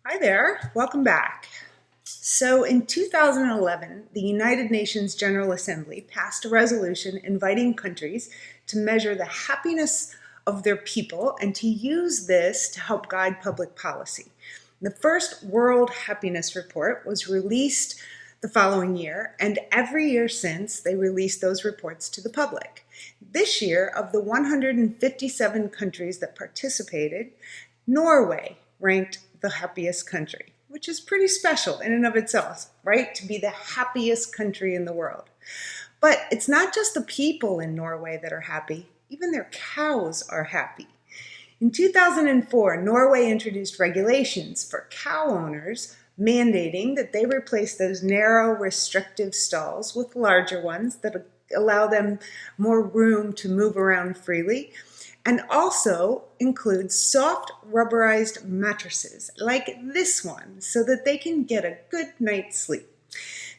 Hi there, welcome back. So in 2011, the United Nations General Assembly passed a resolution inviting countries to measure the happiness of their people and to use this to help guide public policy. The first World Happiness Report was released the following year, and every year since, they released those reports to the public. This year, of the 157 countries that participated, Norway ranked the happiest country, which is pretty special in and of itself, right? To be the happiest country in the world. But it's not just the people in Norway that are happy, even their cows are happy. In 2004, Norway introduced regulations for cow owners mandating that they replace those narrow, restrictive stalls with larger ones that allow them more room to move around freely, and also includes soft rubberized mattresses like this one so that they can get a good night's sleep.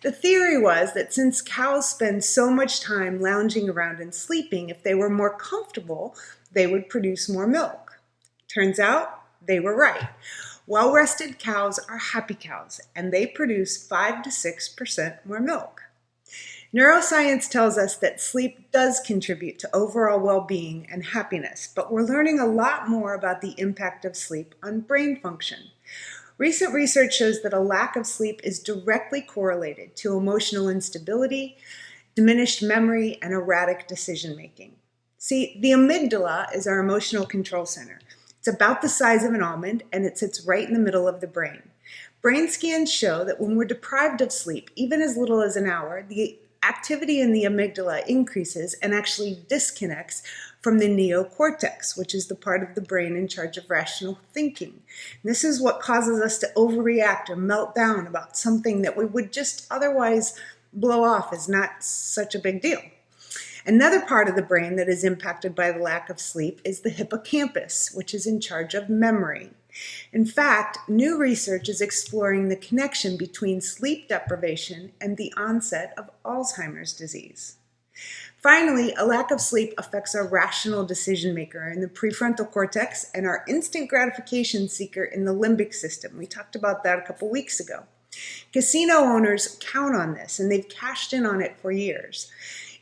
The theory was that since cows spend so much time lounging around and sleeping, if they were more comfortable, they would produce more milk. Turns out they were right. Well-rested cows are happy cows, and they produce 5 to 6% more milk. Neuroscience tells us that sleep does contribute to overall well-being and happiness, but we're learning a lot more about the impact of sleep on brain function. Recent research shows that a lack of sleep is directly correlated to emotional instability, diminished memory, and erratic decision-making. See, the amygdala is our emotional control center. It's about the size of an almond, and it sits right in the middle of the brain. Brain scans show that when we're deprived of sleep, even as little as an hour, the activity in the amygdala increases and actually disconnects from the neocortex, which is the part of the brain in charge of rational thinking. And this is what causes us to overreact or melt down about something that we would just otherwise blow off as not such a big deal. Another part of the brain that is impacted by the lack of sleep is the hippocampus, which is in charge of memory. In fact, new research is exploring the connection between sleep deprivation and the onset of Alzheimer's disease. Finally, a lack of sleep affects our rational decision maker in the prefrontal cortex and our instant gratification seeker in the limbic system. We talked about that a couple weeks ago. Casino owners count on this, and they've cashed in on it for years.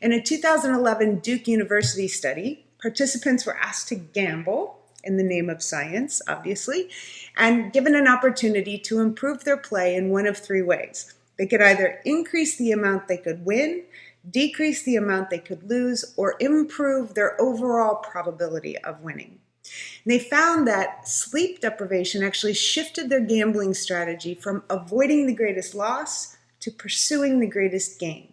In a 2011 Duke University study, participants were asked to gamble in the name of science, obviously, and given an opportunity to improve their play in one of three ways. They could either increase the amount they could win, decrease the amount they could lose, or improve their overall probability of winning. And they found that sleep deprivation actually shifted their gambling strategy from avoiding the greatest loss to pursuing the greatest gain.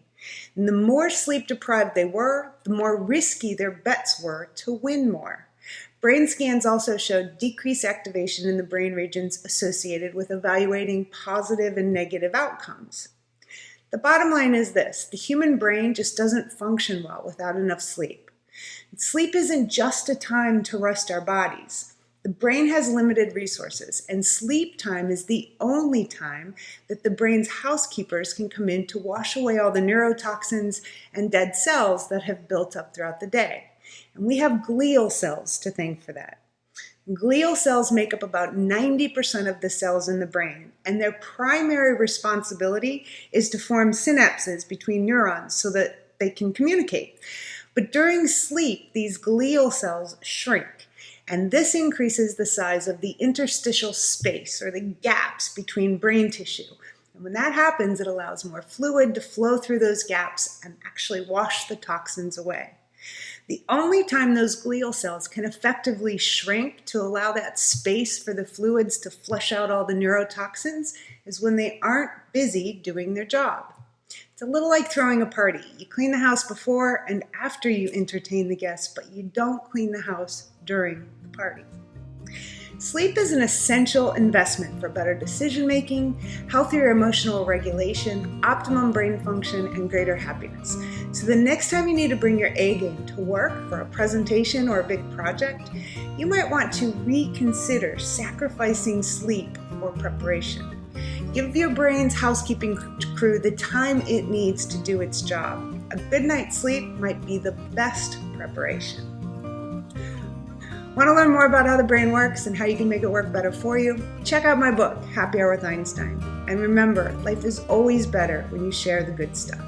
And the more sleep deprived they were, the more risky their bets were to win more. Brain scans also showed decreased activation in the brain regions associated with evaluating positive and negative outcomes. The bottom line is this: the human brain just doesn't function well without enough sleep. Sleep isn't just a time to rest our bodies. The brain has limited resources, and sleep time is the only time that the brain's housekeepers can come in to wash away all the neurotoxins and dead cells that have built up throughout the day. And we have glial cells to thank for that. Glial cells make up about 90% of the cells in the brain, and their primary responsibility is to form synapses between neurons so that they can communicate. But during sleep, these glial cells shrink. And this increases the size of the interstitial space, or the gaps between brain tissue. And when that happens, it allows more fluid to flow through those gaps and actually wash the toxins away. The only time those glial cells can effectively shrink to allow that space for the fluids to flush out all the neurotoxins is when they aren't busy doing their job. It's a little like throwing a party. You clean the house before and after you entertain the guests, but you don't clean the house during the party. Sleep is an essential investment for better decision-making, healthier emotional regulation, optimum brain function, and greater happiness. So the next time you need to bring your A game to work for a presentation or a big project, you might want to reconsider sacrificing sleep for preparation. Give your brain's housekeeping crew the time it needs to do its job. A good night's sleep might be the best preparation. Want to learn more about how the brain works and how you can make it work better for you? Check out my book, Happy Hour with Einstein. And remember, life is always better when you share the good stuff.